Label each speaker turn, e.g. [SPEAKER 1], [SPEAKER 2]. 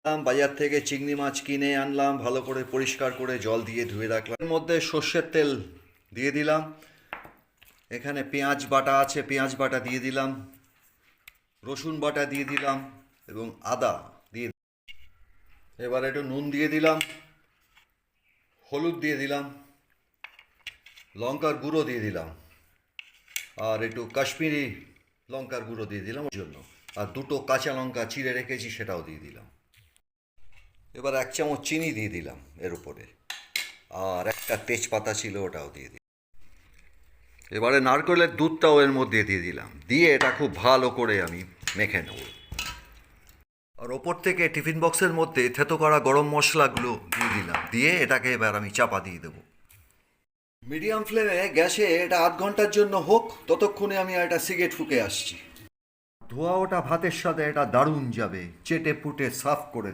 [SPEAKER 1] বাজার থেকে চিংড়ি মাছ কিনে আনলাম, ভালো করে পরিষ্কার করে জল দিয়ে ধুয়ে রাখলাম। এর মধ্যে সর্ষের তেল দিয়ে দিলাম। এখানে পেঁয়াজ বাটা আছে, পেঁয়াজ বাটা দিয়ে দিলাম, রসুন বাটা দিয়ে দিলাম এবং আদা দিয়ে এবার একটু নুন দিয়ে দিলাম, হলুদ দিয়ে দিলাম, লঙ্কার গুঁড়ো দিয়ে দিলাম, আর একটু কাশ্মীরি লঙ্কার গুঁড়ো দিয়ে দিলাম ওর জন্য, আর দুটো কাঁচা লঙ্কা চিড়ে রেখেছি সেটাও দিয়ে দিলাম। এবার 1 চামচ চিনি দিয়ে দিলাম এর উপরে, আর একটা তেজপাতা ছিল ওটাও দিয়ে দিলাম। এবারে নারকেলের দুধটাও এর মধ্যে দিয়ে দিলাম, দিয়ে এটা খুব ভালো করে আমি মেখে নেব। আর ওপর থেকে টিফিন বক্সের মধ্যে থেতো করা গরম মশলাগুলো দিয়ে দিলাম, দিয়ে এটাকে এবার আমি চাপা দিয়ে দেবো। মিডিয়াম ফ্লেমে গ্যাসে এটা 1/2 ঘন্টার জন্য হোক, ততক্ষণে আমি একটা সিগারেট ফুঁকে আসছি। ধোয়া ওটা ভাতের সাথে এটা দারুণ যাবে, চেটে পুটে সাফ করে